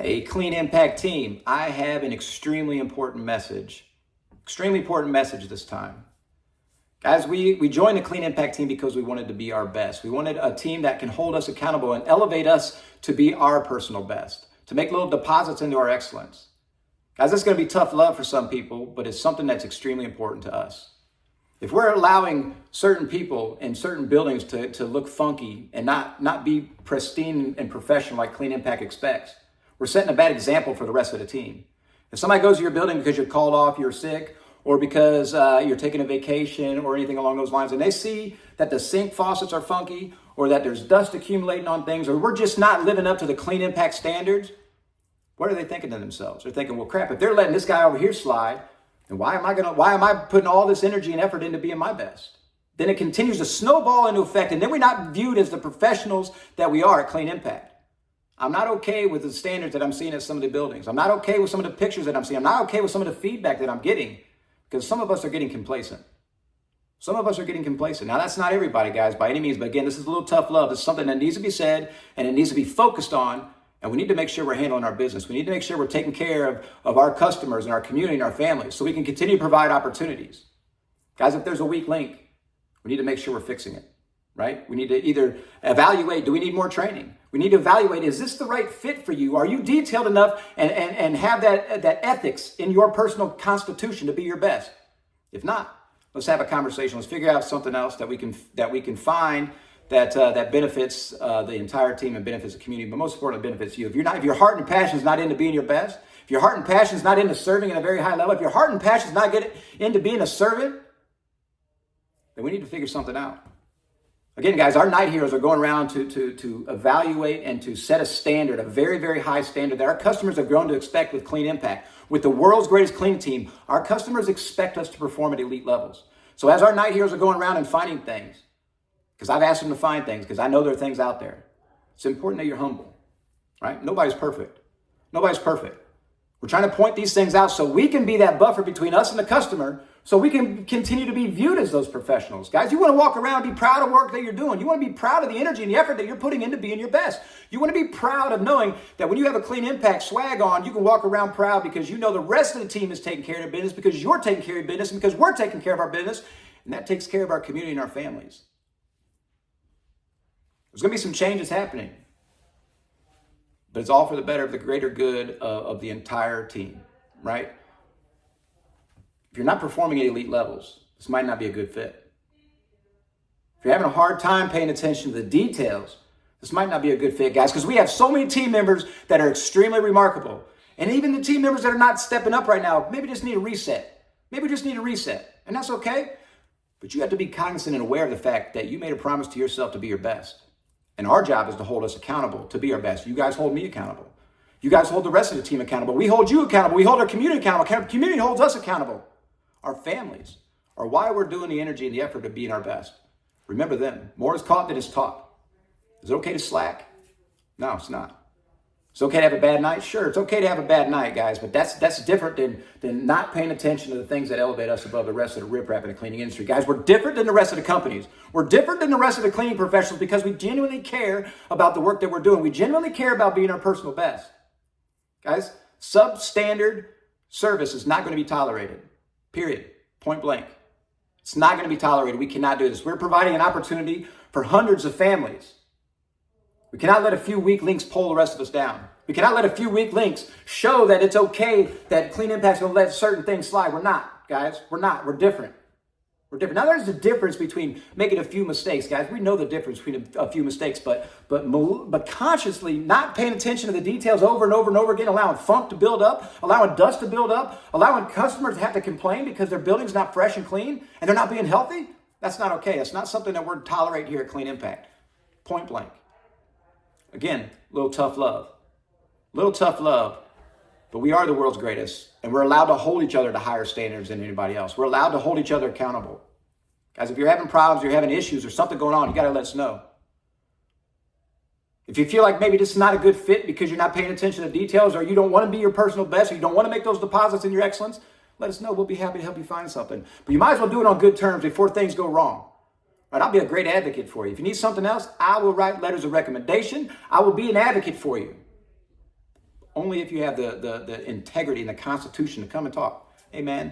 Hey, Clean Impact team, I have an extremely important message this time. Guys, we joined the Clean Impact team because we wanted to be our best. We wanted a team that can hold us accountable and elevate us to be our personal best, to make little deposits into our excellence. Guys, this is going to be tough love for some people, but it's something that's extremely important to us. If we're allowing certain people in certain buildings to look funky and not be pristine and professional like Clean Impact expects, we're setting a bad example for the rest of the team. If somebody goes to your building because you're called off, you're sick, or because you're taking a vacation or anything along those lines, and they see that the sink faucets are funky or that there's dust accumulating on things, or we're just not living up to the Clean Impact standards, what are they thinking to themselves? They're thinking, well, crap, if they're letting this guy over here slide, then why am I putting all this energy and effort into being my best? Then it continues to snowball into effect, and then we're not viewed as the professionals that we are at Clean Impact. I'm not okay with the standards that I'm seeing at some of the buildings. I'm not okay with some of the pictures that I'm seeing. I'm not okay with some of the feedback that I'm getting because some of us are getting complacent. Some of us are getting complacent. Now, that's not everybody, guys, by any means. But again, this is a little tough love. It's something that needs to be said and it needs to be focused on. And we need to make sure we're handling our business. We need to make sure we're taking care of our customers and our community and our families so we can continue to provide opportunities. Guys, if there's a weak link, we need to make sure we're fixing it, right? We need to either evaluate, do we need more training? We need to evaluate, is this the right fit for you? Are you detailed enough and have that ethics in your personal constitution to be your best? If not, let's have a conversation. Let's figure out something else that we can find that benefits the entire team and benefits the community, but most importantly, benefits you. If your heart and passion is not into being your best, if your heart and passion is not into serving at a very high level, if your heart and passion is not getting into being a servant, then we need to figure something out. Again, guys, our night heroes are going around to evaluate and to set a standard, a very, very high standard that our customers have grown to expect with Clean Impact. With the world's greatest clean team, our customers expect us to perform at elite levels. So as our night heroes are going around and finding things, because I've asked them to find things, because I know there are things out there, it's important that you're humble, right? Nobody's perfect. Nobody's perfect. We're trying to point these things out so we can be that buffer between us and the customer so we can continue to be viewed as those professionals. Guys, you want to walk around and be proud of work that you're doing. You want to be proud of the energy and the effort that you're putting into being your best. You want to be proud of knowing that when you have a Clean Impact swag on, you can walk around proud because you know the rest of the team is taking care of their business, because you're taking care of your business, and because we're taking care of our business, and that takes care of our community and our families. There's going to be some changes happening, but it's all for the better of the greater good of the entire team, right? If you're not performing at elite levels, this might not be a good fit. If you're having a hard time paying attention to the details, this might not be a good fit, guys, because we have so many team members that are extremely remarkable. And even the team members that are not stepping up right now, maybe just need a reset. Maybe just need a reset, and that's okay. But you have to be cognizant and aware of the fact that you made a promise to yourself to be your best. And our job is to hold us accountable to be our best. You guys hold me accountable. You guys hold the rest of the team accountable. We hold you accountable. We hold our community accountable. Community holds us accountable. Our families are why we're doing the energy and the effort of being our best. Remember them. More is caught than is taught. Is it okay to slack? No, it's not. It's okay to have a bad night? Sure, it's okay to have a bad night, guys, but that's different than not paying attention to the things that elevate us above the rest of the riprap in the cleaning industry. Guys, we're different than the rest of the companies. We're different than the rest of the cleaning professionals because we genuinely care about the work that we're doing. We genuinely care about being our personal best. Guys, substandard service is not going to be tolerated. Period. Point blank. It's not going to be tolerated. We cannot do this. We're providing an opportunity for hundreds of families. We cannot let a few weak links pull the rest of us down. We cannot let a few weak links show that it's okay that Clean Impact's going to let certain things slide. We're not, guys. We're not. We're different. We're different. Now, there's a difference between making a few mistakes, guys. We know the difference between a few mistakes, but consciously not paying attention to the details over and over and over again, allowing funk to build up, allowing dust to build up, allowing customers to have to complain because their building's not fresh and clean and they're not being healthy, that's not okay. That's not something that we're tolerating here at Clean Impact. Point blank. Again, little tough love. Little tough love, but we are the world's greatest, and we're allowed to hold each other to higher standards than anybody else. We're allowed to hold each other accountable. Guys, if you're having problems, you're having issues, or something going on, you got to let us know. If you feel like maybe this is not a good fit because you're not paying attention to details, or you don't want to be your personal best, or you don't want to make those deposits in your excellence, let us know. We'll be happy to help you find something. But you might as well do it on good terms before things go wrong. Right, I'll be a great advocate for you. If you need something else, I will write letters of recommendation. I will be an advocate for you. Only if you have the integrity and the constitution to come and talk. Hey, man,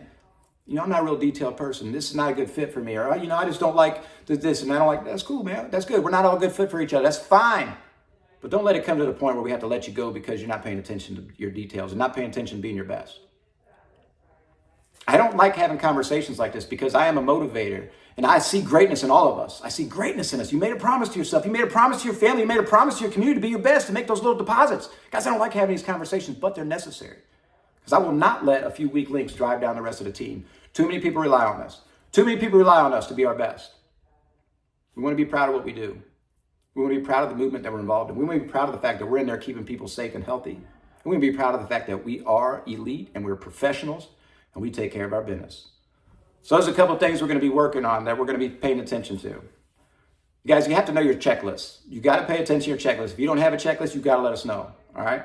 I'm not a real detailed person. This is not a good fit for me. Or, I just don't like this and I don't like, that's cool, man. That's good. We're not all a good fit for each other. That's fine. But don't let it come to the point where we have to let you go because you're not paying attention to your details and not paying attention to being your best. I don't like having conversations like this because I am a motivator and I see greatness in all of us. I see greatness in us. You made a promise to yourself. You made a promise to your family. You made a promise to your community to be your best, to make those little deposits. Guys, I don't like having these conversations, but they're necessary. Because I will not let a few weak links drive down the rest of the team. Too many people rely on us. Too many people rely on us to be our best. We want to be proud of what we do. We want to be proud of the movement that we're involved in. We want to be proud of the fact that we're in there keeping people safe and healthy. We want to be proud of the fact that we are elite and we're professionals and we take care of our business. So there's a couple of things we're going to be working on that we're going to be paying attention to. You guys, you have to know your checklist. You got to pay attention to your checklist. If you don't have a checklist, you got to let us know. All right?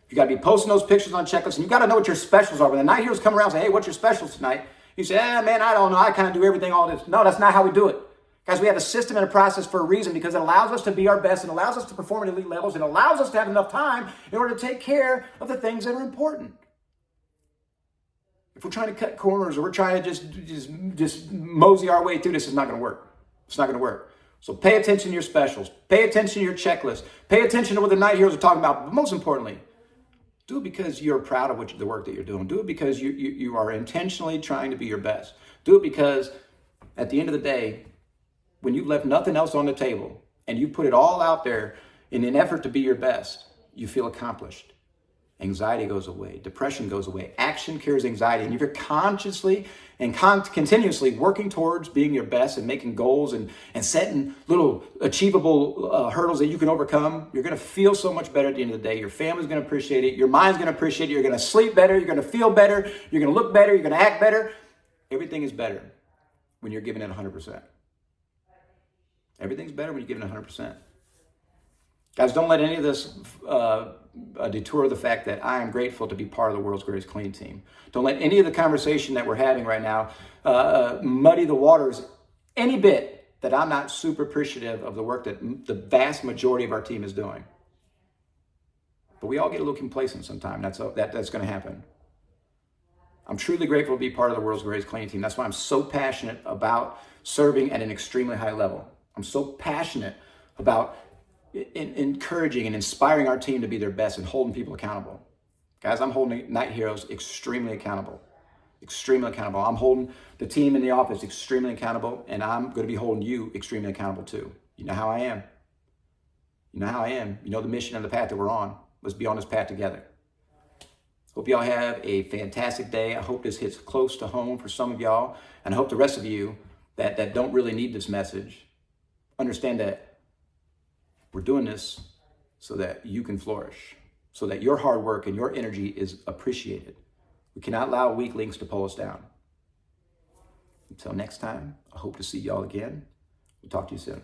You got to be posting those pictures on checklists, and you got to know what your specials are. When the night heroes come around and say, hey, what's your specials tonight? You say, man, I don't know. I kind of do everything, all this. No, that's not how we do it. Guys, we have a system and a process for a reason because it allows us to be our best and allows us to perform at elite levels and allows us to have enough time in order to take care of the things that are important. If we're trying to cut corners or we're trying to just mosey our way through this, it's not going to work. It's not going to work. So pay attention to your specials. Pay attention to your checklist. Pay attention to what the night heroes are talking about. But most importantly, do it because you're proud of the work that you're doing. Do it because you are intentionally trying to be your best. Do it because at the end of the day, when you've left nothing else on the table and you put it all out there in an effort to be your best, you feel accomplished. Anxiety goes away. Depression goes away. Action cures anxiety. And if you're consciously and continuously working towards being your best and making goals and setting little achievable hurdles that you can overcome, you're going to feel so much better at the end of the day. Your family's going to appreciate it. Your mind's going to appreciate it. You're going to sleep better. You're going to feel better. You're going to look better. You're going to act better. Everything is better when you're giving it 100%. Everything's better when you're giving it 100%. Guys, don't let any of this detour the fact that I am grateful to be part of the world's greatest clean team. Don't let any of the conversation that we're having right now muddy the waters any bit that I'm not super appreciative of the work that the vast majority of our team is doing. But we all get a little complacent sometimes. That's going to happen. I'm truly grateful to be part of the world's greatest clean team. That's why I'm so passionate about serving at an extremely high level. I'm so passionate about encouraging and inspiring our team to be their best and holding people accountable. Guys, I'm holding Night Heroes extremely accountable. Extremely accountable. I'm holding the team in the office extremely accountable, and I'm going to be holding you extremely accountable too. You know how I am. You know how I am. You know the mission and the path that we're on. Let's be on this path together. Hope y'all have a fantastic day. I hope this hits close to home for some of y'all, and I hope the rest of you that don't really need this message understand that we're doing this so that you can flourish, so that your hard work and your energy is appreciated. We cannot allow weak links to pull us down. Until next time, I hope to see y'all again. We'll talk to you soon.